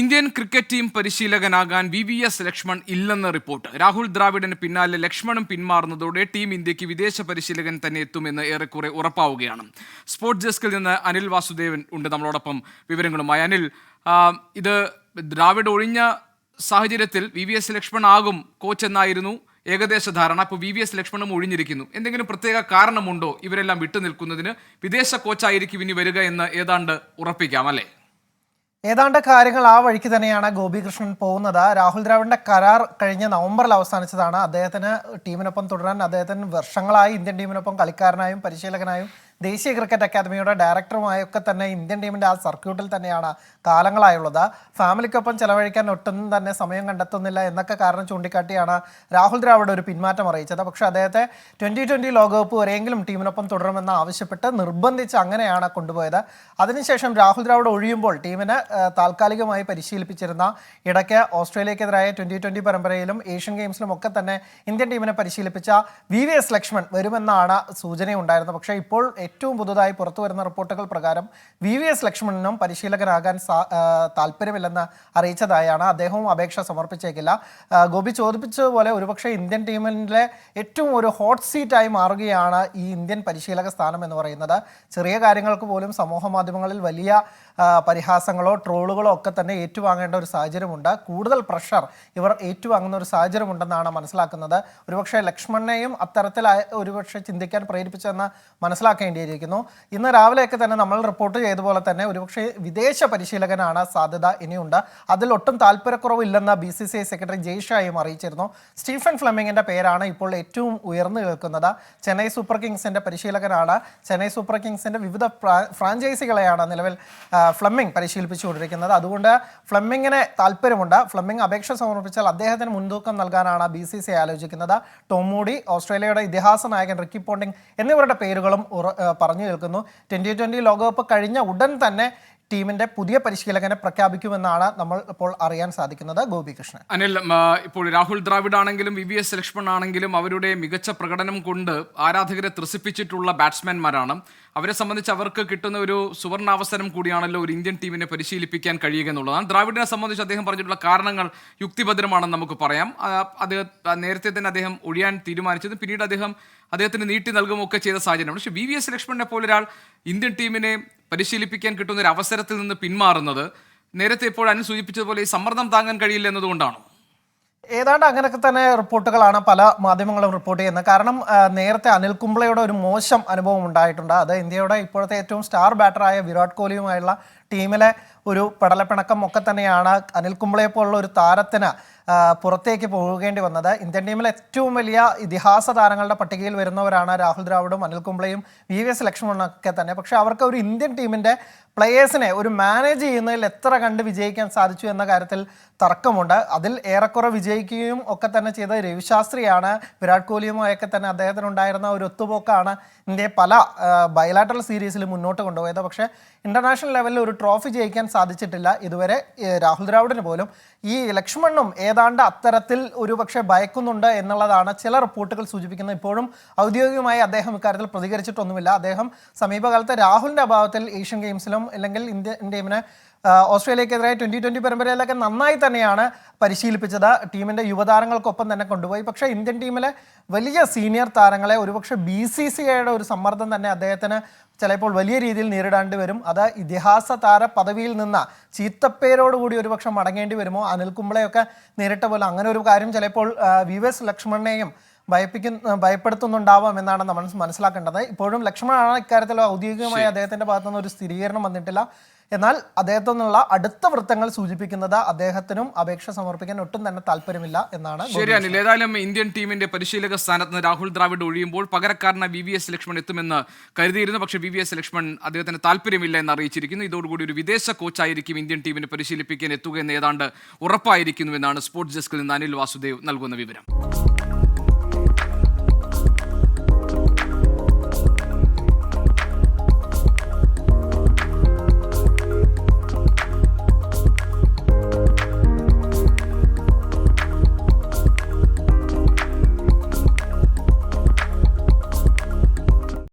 Indian cricket team പരിശീലകനാകാൻ VVS Laxman ഇല്ലെന്ന് report. Rahul ദ്രാവിഡിന് പിന്നാലെ ലക്ഷ്മണും പിന്മാറുന്നതോടെ ടീം ഇന്ത്യക്ക് വിദേശ പരിശീലകൻ തന്നെ എത്തുമെന്ന് ഏറെക്കുറെ ഉറപ്പാവുകയാണ്. സ്പോർട്സ് ഡെസ്കിൽ നിന്ന് അനിൽ വാസുദേവൻ ഉണ്ട് നമ്മളോടൊപ്പം വിവരങ്ങളുമായി. അനിൽ, ഇത് ദ്രാവിഡ് ഒഴിഞ്ഞ സാഹചര്യത്തിൽ VVS ലക്ഷ്മൺ ആകും കോച്ച് എന്നായിരുന്നു ഏകദേശ ധാരണ. അപ്പോൾ VVS ലക്ഷ്മണും ഒഴിഞ്ഞിരിക്കുന്നു. എന്തെങ്കിലും പ്രത്യേക കാരണമുണ്ടോ ഇവരെല്ലാം വിട്ടുനിൽക്കുന്നതിന്? വിദേശ കോച്ചായിരിക്കും ഇനി വരിക എന്ന് ഏതാണ്ട് ഉറപ്പിക്കാം അല്ലേ? ഏതാണ്ട് കാര്യങ്ങൾ ആ വഴിക്ക് തന്നെയാണ് ഗോപികൃഷ്ണൻ പോകുന്നത്. രാഹുൽ ദ്രാവിഡിന്റെ കരാർ കഴിഞ്ഞ നവംബറിൽ അവസാനിച്ചതാണ്. അദ്ദേഹത്തിന് ടീമിനൊപ്പം തുടരാൻ അദ്ദേഹത്തിന് വർഷങ്ങളായി ഇന്ത്യൻ ടീമിനൊപ്പം കളിക്കാരനായും പരിശീലകനായും ദേശീയ ക്രിക്കറ്റ് അക്കാദമിയുടെ ഡയറക്ടറുമായൊക്കെ തന്നെ ഇന്ത്യൻ ടീമിൻ്റെ ആ സർക്യൂട്ടിൽ തന്നെയാണ് കാലങ്ങളായുള്ളത്. ഫാമിലിക്കൊപ്പം ചെലവഴിക്കാൻ ഒട്ടും തന്നെ സമയം കണ്ടെത്തുന്നില്ല എന്നൊക്കെ കാരണം ചൂണ്ടിക്കാട്ടിയാണ് രാഹുൽ ദ്രാവിഡ് ഒരു പിന്മാറ്റം അറിയിച്ചത്. പക്ഷേ അദ്ദേഹത്തെ 2020 ലോകകപ്പ് വരെയെങ്കിലും ടീമിനൊപ്പം തുടരുമെന്ന് ആവശ്യപ്പെട്ട് നിർബന്ധിച്ച് അങ്ങനെയാണ് കൊണ്ടുപോയത്. അതിനുശേഷം രാഹുൽ ദ്രാവിഡ് ഒഴിയുമ്പോൾ ടീമിന് താൽക്കാലികമായി പരിശീലിപ്പിച്ചിരുന്ന, ഇടയ്ക്ക് ഓസ്ട്രേലിയക്കെതിരായ 2020 പരമ്പരയിലും ഏഷ്യൻ ഗെയിംസിലും ഒക്കെ തന്നെ ഇന്ത്യൻ ടീമിനെ പരിശീലിപ്പിച്ച VVS ലക്ഷ്മൺ വരുമെന്നാണ് സൂചനയുണ്ടായിരുന്നത്. പക്ഷേ ഇപ്പോൾ ഏറ്റവും പുതുതായി പുറത്തു വരുന്ന റിപ്പോർട്ടുകൾ പ്രകാരം VVS ലക്ഷ്മണനും പരിശീലകനാകാൻ താല്പര്യമില്ലെന്ന് അറിയിച്ചതായാണ്. അദ്ദേഹവും അപേക്ഷ സമർപ്പിച്ചേക്കില്ല. ഗോപി ചോദിപ്പിച്ചതുപോലെ ഒരുപക്ഷെ ഇന്ത്യൻ ടീമിലെ ഏറ്റവും ഒരു ഹോട്ട് സീറ്റായി മാറുകയാണ് ഈ ഇന്ത്യൻ പരിശീലക സ്ഥാനം എന്ന് പറയുന്നത്. ചെറിയ കാര്യങ്ങൾക്ക് പോലും സമൂഹ മാധ്യമങ്ങളിൽ വലിയ പരിഹാസങ്ങളോ ട്രോളുകളോ ഒക്കെ തന്നെ ഏറ്റുവാങ്ങേണ്ട ഒരു സാഹചര്യമുണ്ട്. കൂടുതൽ പ്രഷർ ഇവർ ഏറ്റുവാങ്ങുന്ന ഒരു സാഹചര്യമുണ്ടെന്നാണ് മനസ്സിലാക്കുന്നത്. ഒരുപക്ഷെ ലക്ഷ്മണനെയും അത്തരത്തിൽ ഒരുപക്ഷെ ചിന്തിക്കാൻ പ്രേരിപ്പിച്ചെന്ന് മനസ്സിലാക്കേണ്ടിയിരിക്കുന്നു. ഇന്ന് രാവിലെയൊക്കെ തന്നെ നമ്മൾ റിപ്പോർട്ട് ചെയ്ത പോലെ തന്നെ ഒരുപക്ഷെ വിദേശ പരിശീലകനാണ് സാധ്യത ഇനിയുണ്ട്. അതിൽ ഒട്ടും താല്പര്യക്കുറവില്ലെന്ന് BCCI സെക്രട്ടറി ജയ്ഷായും അറിയിച്ചിരുന്നു. സ്റ്റീഫൻ ഫ്ലെമിങ്ങിൻ്റെ പേരാണ് ഇപ്പോൾ ഏറ്റവും ഉയർന്നു കേൾക്കുന്നത്. ചെന്നൈ സൂപ്പർ കിങ്സിൻ്റെ പരിശീലകനാണ്. ചെന്നൈ സൂപ്പർ കിങ്സിൻ്റെ വിവിധ ഫ്രാഞ്ചൈസികളെയാണ് നിലവിൽ ഫ്ലെമിംഗ് പരിശീലിപ്പിച്ചുകൊണ്ടിരിക്കുന്നത്. അതുകൊണ്ട് ഫ്ലെമിങ്ങിന് താല്പര്യമുണ്ട്. ഫ്ലെമിംഗ് അപേക്ഷ സമർപ്പിച്ചാൽ അദ്ദേഹത്തിന് മുൻതൂക്കം നൽകാനാണ് BCCI ആലോചിക്കുന്നത്. ടോം മൂഡി, ഓസ്ട്രേലിയയുടെ ഇതിഹാസ നായകൻ റിക്കി പോണ്ടിംഗ് എന്നിവരുടെ പേരുകളും പറഞ്ഞു കേൾക്കുന്നു. 2020 ലോകകപ്പ് കഴിഞ്ഞ ഉടൻ തന്നെ ടീമിന്റെ പുതിയ പരിശീലകനെ പ്രഖ്യാപിക്കുമെന്നാണ് നമ്മൾ ഇപ്പോൾ അറിയാൻ സാധിക്കുന്നത്. ഗോപികൃഷ്ണൻ. അനിൽ, ഇപ്പോൾ രാഹുൽ ദ്രാവിഡ് ആണെങ്കിലും VVS ലക്ഷ്മൺ ആണെങ്കിലും അവരുടെ മികച്ച പ്രകടനം കൊണ്ട് ആരാധകരെ ത്രസിപ്പിച്ചിട്ടുള്ള ബാറ്റ്സ്മാൻമാരാണ്. അവരെ സംബന്ധിച്ച് അവർക്ക് കിട്ടുന്ന ഒരു സുവർണാവസരം കൂടിയാണല്ലോ ഒരു ഇന്ത്യൻ ടീമിനെ പരിശീലിപ്പിക്കാൻ കഴിയുക എന്നുള്ളതാണ്. ദ്രാവിഡിനെ സംബന്ധിച്ച് അദ്ദേഹം പറഞ്ഞിട്ടുള്ള കാരണങ്ങൾ യുക്തിഭദ്രമാണെന്ന് നമുക്ക് പറയാം. അത് നേരത്തെ തന്നെ അദ്ദേഹം ഒഴിയാൻ തീരുമാനിച്ചതും പിന്നീട് അദ്ദേഹത്തിന് നീട്ടി നൽകുമൊക്കെ ചെയ്ത സാഹചര്യമാണ്. പക്ഷേ VVS ലക്ഷ്മണനെ പോലെ ഒരാൾ ഇന്ത്യൻ ടീമിനെ പരിശീലിപ്പിക്കാൻ കിട്ടുന്ന ഒരു അവസരത്തിൽ നിന്ന് പിന്മാറുന്നത് നേരത്തെ ഇപ്പോൾ അനിൽ സൂചിപ്പിച്ചതുപോലെ ഈ സമ്മർദ്ദം താങ്ങാൻ കഴിയില്ല എന്നതുകൊണ്ടാണോ? ഏതാണ്ട് അങ്ങനെയൊക്കെ തന്നെ റിപ്പോർട്ടുകളാണ് പല മാധ്യമങ്ങളും റിപ്പോർട്ട് ചെയ്യുന്നത്. കാരണം നേരത്തെ അനിൽ കുംബ്ലയുടെ ഒരു മോശം അനുഭവം ഉണ്ടായിട്ടുണ്ട്. അത് ഇന്ത്യയുടെ ഇപ്പോഴത്തെ ഏറ്റവും സ്റ്റാർ ബാറ്ററായ വിരാട് കോഹ്ലിയുമായുള്ള ടീമിലെ ഒരു പടലപ്പിണക്കം ഒക്കെ തന്നെയാണ് അനിൽ കുംബ്ലയെ പോലുള്ള ഒരു താരത്തിന് പുറത്തേക്ക് പോകേണ്ടി വന്നത്. ഇന്ത്യൻ ടീമിലെ ഏറ്റവും വലിയ ഇതിഹാസ താരങ്ങളുടെ പട്ടികയിൽ വരുന്നവരാണ് രാഹുൽ ദ്രാവിഡും അനിൽ കുംബ്ലയും VVS ലക്ഷ്മണനൊക്കെ തന്നെ. പക്ഷേ അവർക്ക് ഒരു ഇന്ത്യൻ ടീമിൻ്റെ പ്ലെയേഴ്സിനെ ഒരു മാനേജ് ചെയ്യുന്നതിൽ എത്ര കണ്ട് വിജയിക്കാൻ സാധിച്ചു എന്ന കാര്യത്തിൽ തർക്കമുണ്ട്. അതിൽ ഏറെക്കുറെ വിജയിക്കുകയും ഒക്കെ തന്നെ ചെയ്ത രവിശാസ്ത്രിയാണ്. വിരാട് കോഹ്ലിയുമായൊക്കെ തന്നെ അദ്ദേഹത്തിനുണ്ടായിരുന്ന ഒരു ഒത്തുപോക്കാണ് ഇന്ത്യയെ പല ബയലാറ്ററൽ സീരീസിൽ മുന്നോട്ട് കൊണ്ടുപോയത്. പക്ഷേ ഇൻ്റർനാഷണൽ ലെവലിൽ ഒരു ട്രോഫി ജയിക്കാൻ സാധിച്ചിട്ടില്ല ഇതുവരെ രാഹുൽ ദ്രാവിഡിന് പോലും. ഈ ലക്ഷ്മണനും ഏതാണ്ട് അത്തരത്തിൽ ഒരു പക്ഷേ ഭയക്കുന്നുണ്ട് എന്നുള്ളതാണ് ചില റിപ്പോർട്ടുകൾ സൂചിപ്പിക്കുന്നത്. ഇപ്പോഴും ഔദ്യോഗികമായി അദ്ദേഹം ഇക്കാര്യത്തിൽ പ്രതികരിച്ചിട്ടൊന്നുമില്ല. അദ്ദേഹം സമീപകാലത്ത് രാഹുലിൻ്റെ അഭാവത്തിൽ ഏഷ്യൻ ഗെയിംസിലും അല്ലെങ്കിൽ ഇന്ത്യൻ ടീമിനെ ഓസ്ട്രേലിയക്കെതിരായ 2020 പരമ്പരയിലൊക്കെ നന്നായി തന്നെയാണ് പരിശീലിപ്പിച്ചത്. ടീമിൻ്റെ യുവതാരങ്ങൾക്കൊപ്പം തന്നെ കൊണ്ടുപോയി. പക്ഷേ ഇന്ത്യൻ ടീമിലെ വലിയ സീനിയർ താരങ്ങളെ ഒരുപക്ഷെ BCCIയുടെ ഒരു സമ്മർദ്ദം തന്നെ അദ്ദേഹത്തിന് ചിലപ്പോൾ വലിയ രീതിയിൽ നേരിടേണ്ടി വരും. അത് ഇതിഹാസ താര പദവിയിൽ നിന്ന് ചീത്തപ്പേരോടുകൂടി ഒരുപക്ഷെ മടങ്ങേണ്ടി വരുമോ? അനിൽ കുംബ്ലയൊക്കെ നേരിട്ട പോലെ അങ്ങനെ ഒരു കാര്യം ചിലപ്പോൾ VVS ലക്ഷ്മണനെയും ഭയപ്പെടുത്തുന്നുണ്ടാവാം എന്നാണ് നമ്മൾ മനസ്സിലാക്കേണ്ടത്. ഇപ്പോഴും ലക്ഷ്മണനാണ് ഇക്കാര്യത്തിൽ ഔദ്യോഗികമായി അദ്ദേഹത്തിൻ്റെ ഭാഗത്തുനിന്ന് ഒരു സ്ഥിരീകരണം വന്നിട്ടില്ല. എന്നാൽ അദ്ദേഹത്തിൽ നിന്നുള്ള അടുത്ത വൃത്തങ്ങൾ സൂചിപ്പിക്കുന്നത് അദ്ദേഹത്തിനും അപേക്ഷ സമർപ്പിക്കാൻ ഒട്ടും തന്നെ താല്പര്യമില്ല എന്നാണ്. ശരിയാണ്. ഏതായാലും ഇന്ത്യൻ ടീമിന്റെ പരിശീലക സ്ഥാനത്ത് നിന്ന് രാഹുൽ ദ്രാവിഡ് ഒഴിയുമ്പോൾ പകരക്കാരനായി VVS ലക്ഷ്മൺ എത്തുമെന്ന് കരുതിയിരുന്നു. പക്ഷേ VVS ലക്ഷ്മൺ അദ്ദേഹത്തിന് താല്പര്യമില്ല എന്ന് അറിയിച്ചിരിക്കുന്നു. ഇതോടുകൂടി ഒരു വിദേശ കോച്ചായിരിക്കും ഇന്ത്യൻ ടീമിനെ പരിശീലിപ്പിക്കാൻ എത്തുക എന്ന് ഏതാണ്ട് ഉറപ്പായിരിക്കുന്നുവെന്നാണ് സ്പോർട്സ് ഡെസ്കിൽ നിന്ന് അനിൽ വാസുദേവ് നൽകുന്ന വിവരം.